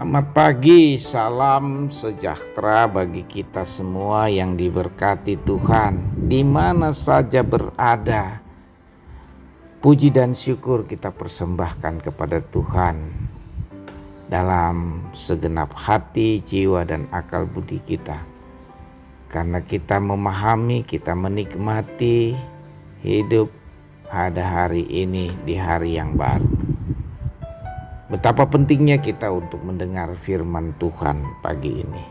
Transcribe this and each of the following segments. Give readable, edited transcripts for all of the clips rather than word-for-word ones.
Selamat pagi, salam sejahtera bagi kita semua yang diberkati Tuhan, di mana saja berada. Puji dan syukur kita persembahkan kepada Tuhan dalam segenap hati, jiwa, dan akal budi kita. Karena kita memahami, kita menikmati hidup pada hari ini di hari yang baru. Betapa pentingnya kita untuk mendengar firman Tuhan pagi ini.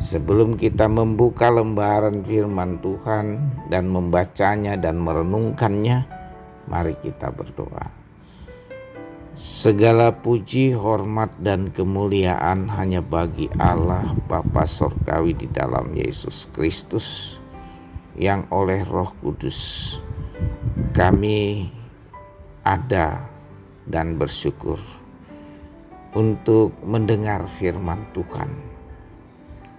Sebelum kita membuka lembaran firman Tuhan dan membacanya dan merenungkannya, mari kita berdoa. Segala puji, hormat, dan kemuliaan hanya bagi Allah Bapa Sorgawi di dalam Yesus Kristus, yang oleh Roh Kudus kami ada dan bersyukur untuk mendengar firman Tuhan.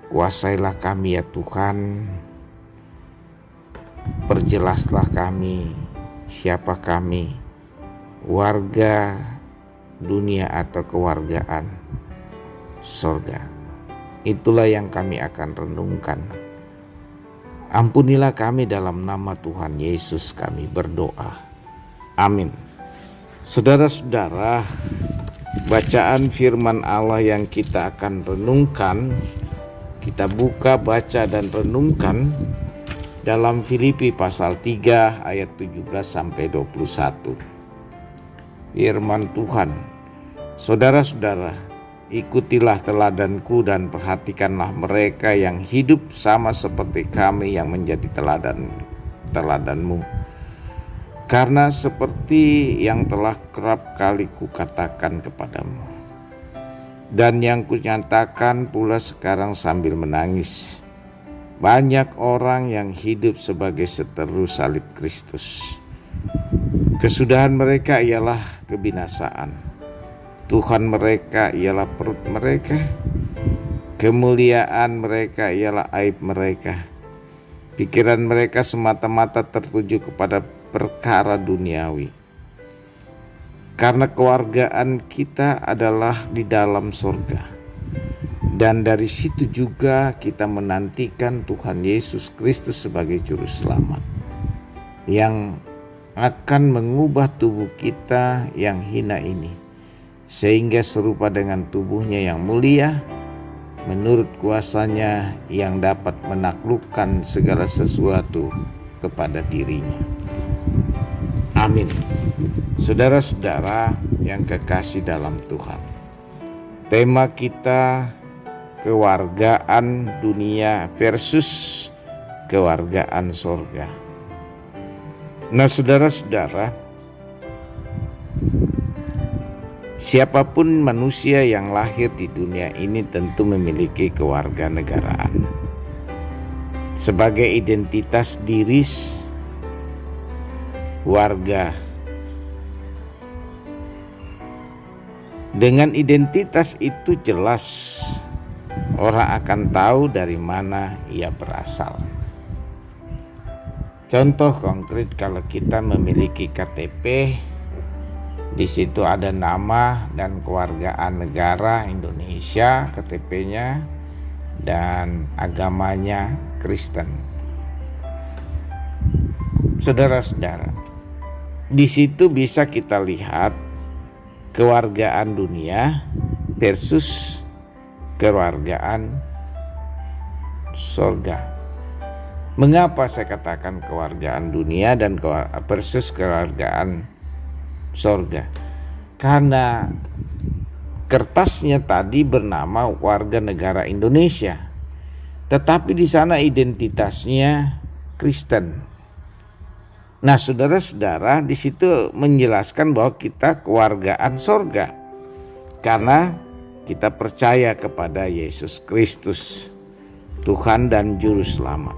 Kuasailah kami ya Tuhan, perjelaslah kami siapa kami, warga dunia atau kewargaan sorga. Itulah yang kami akan renungkan. Ampunilah kami dalam nama Tuhan Yesus kami berdoa. Amin. Saudara-saudara, bacaan firman Allah yang kita akan renungkan, kita buka, baca, dan renungkan dalam Filipi pasal 3 ayat 17-21. Firman Tuhan, saudara-saudara, ikutilah teladanku dan perhatikanlah mereka yang hidup sama seperti kami yang menjadi teladanmu. Karena seperti yang telah kerap kali kukatakan kepadamu, dan yang kunyatakan pula sekarang sambil menangis, banyak orang yang hidup sebagai seteru salib Kristus. Kesudahan mereka ialah kebinasaan, Tuhan mereka ialah perut mereka, kemuliaan mereka ialah aib mereka. Pikiran mereka semata-mata tertuju kepada perkara duniawi. Karena kewargaan kita adalah di dalam surga, dan dari situ juga kita menantikan Tuhan Yesus Kristus sebagai juru selamat, yang akan mengubah tubuh kita yang hina ini sehingga serupa dengan tubuhnya yang mulia, menurut kuasanya yang dapat menaklukkan segala sesuatu kepada dirinya. Amin. Saudara-saudara yang kekasih dalam Tuhan, tema kita kewargaan dunia versus kewargaan sorga. Nah, saudara-saudara, siapapun manusia yang lahir di dunia ini tentu memiliki kewarganegaraan sebagai identitas diri warga. Dengan identitas itu jelas orang akan tahu dari mana ia berasal. Contoh konkret, kalau kita memiliki KTP, di situ ada nama dan kewargaan negara Indonesia, KTP-nya, dan agamanya Kristen. Saudara-saudara, di situ bisa kita lihat kewargaan dunia versus kewargaan sorga. Mengapa saya katakan kewargaan dunia dan versus kewargaan sorga? Karena kertasnya tadi bernama warga negara Indonesia, tetapi di sana identitasnya Kristen. Nah, saudara-saudara, di situ menjelaskan bahwa kita kewargaan sorga karena kita percaya kepada Yesus Kristus, Tuhan dan Juru Selamat.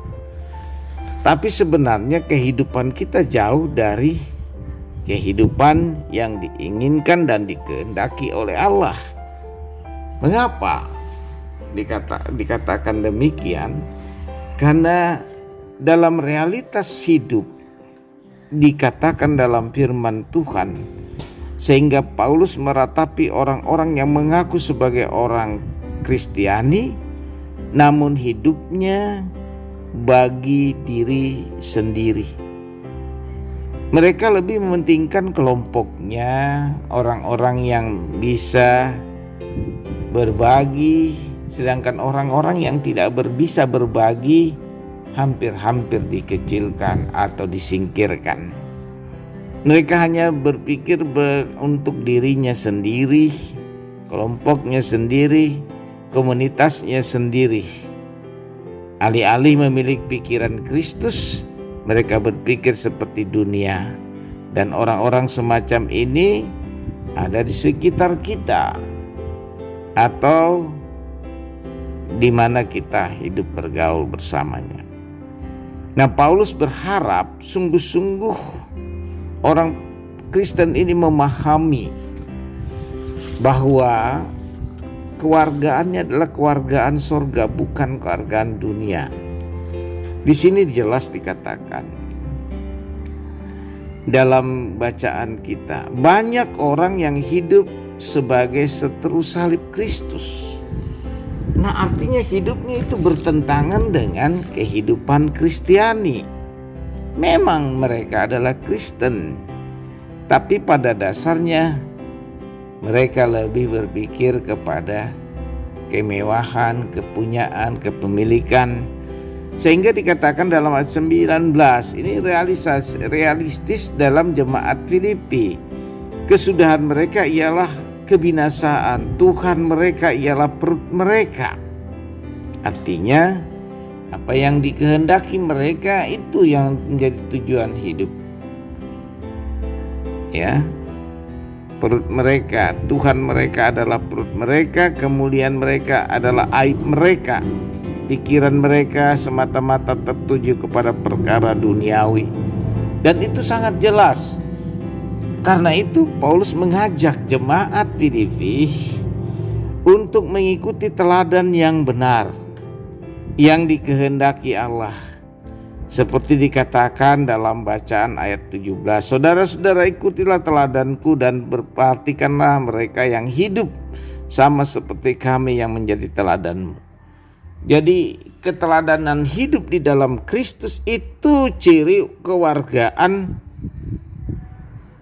Tapi sebenarnya kehidupan kita jauh dari kehidupan yang diinginkan dan dikehendaki oleh Allah. Mengapa dikatakan demikian? Karena dalam realitas hidup dikatakan dalam firman Tuhan, Sehingga Paulus meratapi orang-orang yang mengaku sebagai orang Kristiani, namun hidupnya bagi diri sendiri. Mereka lebih mementingkan kelompoknya, orang-orang yang bisa berbagi, sedangkan orang-orang yang tidak bisa berbagi hampir-hampir dikecilkan atau disingkirkan. Mereka hanya berpikir untuk dirinya sendiri, kelompoknya sendiri, komunitasnya sendiri. Alih-alih memiliki pikiran Kristus, mereka berpikir seperti dunia. Dan orang-orang semacam ini ada di sekitar kita atau di mana kita hidup bergaul bersamanya. Nah, Paulus berharap sungguh-sungguh orang Kristen ini memahami bahwa kewargaannya adalah kewargaan sorga, bukan kewargaan dunia. Di sini jelas dikatakan dalam bacaan kita, banyak orang yang hidup sebagai seteru salib Kristus. Nah, artinya hidupnya itu bertentangan dengan kehidupan Kristiani. Memang mereka adalah Kristen, tapi pada dasarnya mereka lebih berpikir kepada kemewahan, kepunyaan, kepemilikan. Sehingga dikatakan dalam ayat 19, ini realistis dalam jemaat Filipi. Kesudahan mereka ialah kebinasaan, Tuhan mereka ialah perut mereka. Artinya apa yang dikehendaki mereka itu yang menjadi tujuan hidup. Ya, perut mereka, Tuhan mereka adalah perut mereka, kemuliaan mereka adalah aib mereka. Pikiran mereka semata-mata tertuju kepada perkara duniawi. Dan itu sangat jelas. Karena itu Paulus mengajak jemaat Filipi untuk mengikuti teladan yang benar, yang dikehendaki Allah. Seperti dikatakan dalam bacaan ayat 17, saudara-saudara, ikutilah teladanku dan perhatikanlah mereka yang hidup sama seperti kami yang menjadi teladanmu. Jadi keteladanan hidup di dalam Kristus itu ciri kewargaan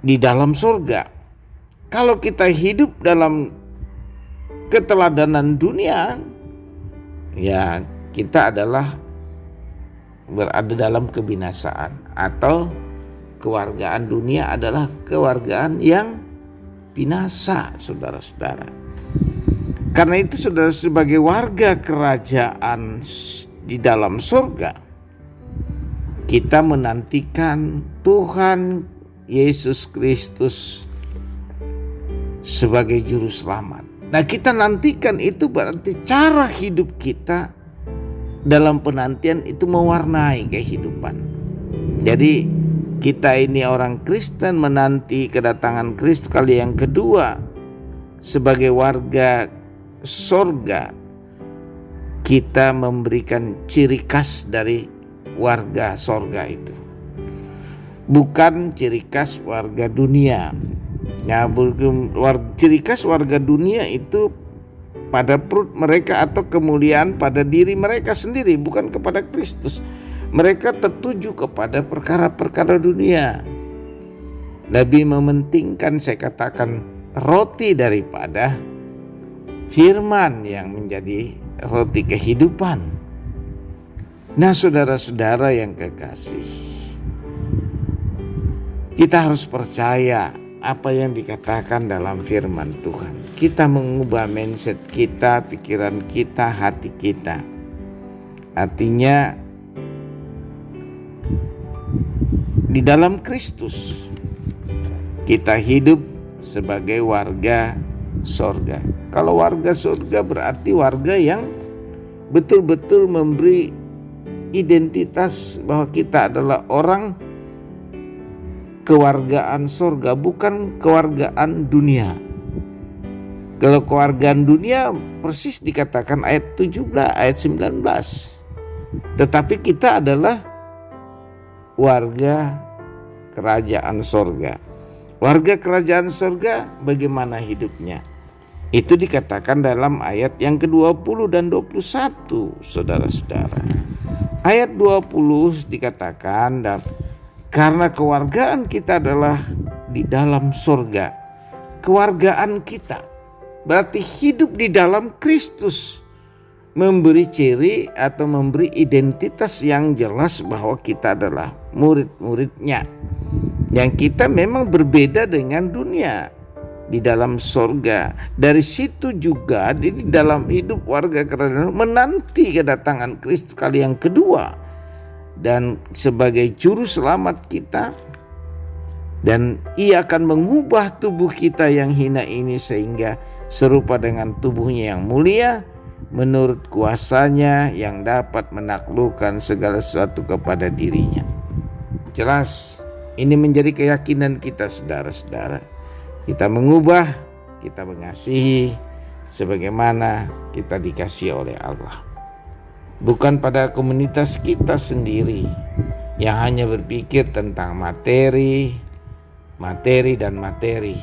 di dalam surga. Kalau kita hidup dalam keteladanan dunia, ya kita adalah berada dalam kebinasaan, atau kewargaan dunia adalah kewargaan yang binasa, saudara-saudara. Karena itu saudara, sebagai warga kerajaan di dalam surga, kita menantikan Tuhan Yesus Kristus sebagai juru selamat. Nah, kita nantikan itu berarti cara hidup kita dalam penantian itu mewarnai kehidupan. Jadi kita ini orang Kristen menanti kedatangan Kristus kali yang kedua sebagai warga surga. Kita memberikan ciri khas dari warga surga itu, bukan ciri khas warga dunia. Nah, ciri khas warga dunia itu pada perut mereka atau kemuliaan pada diri mereka sendiri, bukan kepada Kristus. Mereka tertuju kepada perkara-perkara dunia, lebih mementingkan, saya katakan, roti daripada firman yang menjadi roti kehidupan. Nah, saudara-saudara yang kekasih, kita harus percaya apa yang dikatakan dalam firman Tuhan. Kita mengubah mindset kita, pikiran kita, hati kita. Artinya di dalam Kristus kita hidup sebagai warga surga. Kalau warga surga berarti warga yang betul-betul memberi identitas bahwa kita adalah orang kewargaan surga, bukan kewargaan dunia. Kalau kewargaan dunia persis dikatakan ayat 17, ayat 19. Tetapi kita adalah warga kerajaan surga. Warga kerajaan surga bagaimana hidupnya? Itu dikatakan dalam ayat yang ke-20 dan 21, saudara-saudara. Ayat 20 dikatakan, dan karena kewargaan kita adalah di dalam surga. Kewargaan kita berarti hidup di dalam Kristus, memberi ciri atau memberi identitas yang jelas bahwa kita adalah murid-muridnya. Yang kita memang berbeda dengan dunia di dalam sorga. Dari situ juga di dalam hidup warga kerajaan menanti kedatangan Kristus kali yang kedua, dan sebagai juru selamat kita. Dan ia akan mengubah tubuh kita yang hina ini sehingga serupa dengan tubuhnya yang mulia, menurut kuasanya yang dapat menaklukkan segala sesuatu kepada dirinya. Jelas ini menjadi keyakinan kita, saudara-saudara. Kita mengubah, kita mengasihi sebagaimana kita dikasihi oleh Allah. Bukan pada komunitas kita sendiri yang hanya berpikir tentang materi dan materi.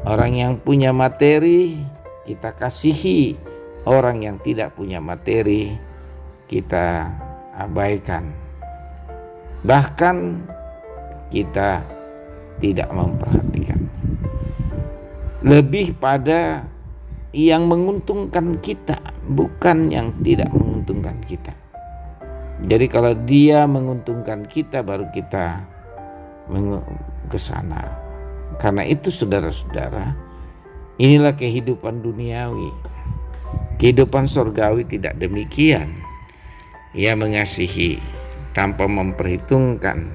Orang yang punya materi kita kasihi, orang yang tidak punya materi kita abaikan. Bahkan kita tidak memperhatikan. Lebih pada yang menguntungkan kita, bukan yang tidak menguntungkan kita. Jadi kalau dia menguntungkan kita, baru kita ke sana. Karena itu, saudara-saudara, inilah kehidupan duniawi. Kehidupan surgawi tidak demikian. Ia mengasihi tanpa memperhitungkan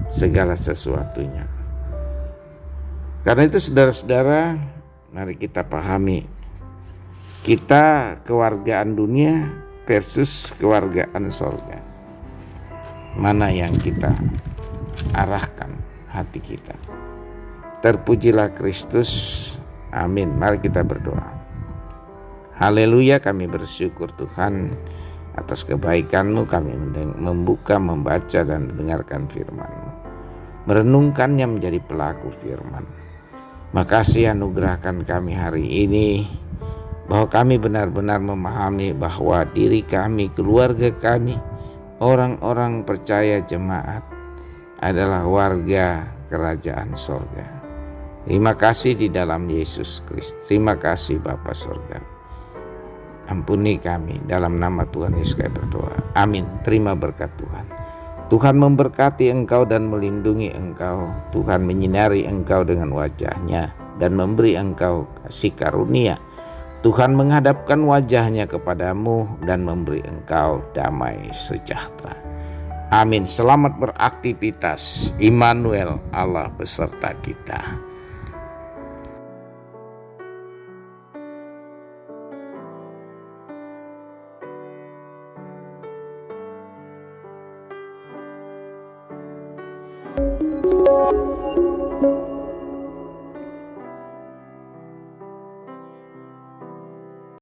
segala sesuatunya. Karena itu, saudara-saudara, mari kita pahami, kita kewargaan dunia versus kewargaan surga. Mana yang kita arahkan hati kita? Terpujilah Kristus. Amin. Mari kita berdoa. Haleluya, kami bersyukur Tuhan atas kebaikan-Mu. Kami membuka, membaca dan mendengarkan firman-Mu, merenungkannya menjadi pelaku firman. Makasih anugerahkan kami hari ini, bahwa kami benar-benar memahami bahwa diri kami, keluarga kami, orang-orang percaya jemaat adalah warga kerajaan sorga. Terima kasih di dalam Yesus Kristus. Terima kasih Bapa Sorga. Ampuni kami, dalam nama Tuhan Yesus kami berdoa. Amin. Terima berkat Tuhan. Tuhan memberkati engkau dan melindungi engkau. Tuhan menyinari engkau dengan wajahnya dan memberi engkau kasih karunia. Tuhan menghadapkan wajahnya kepadamu dan memberi engkau damai sejahtera. Amin. Selamat beraktivitas. Immanuel, Allah beserta kita.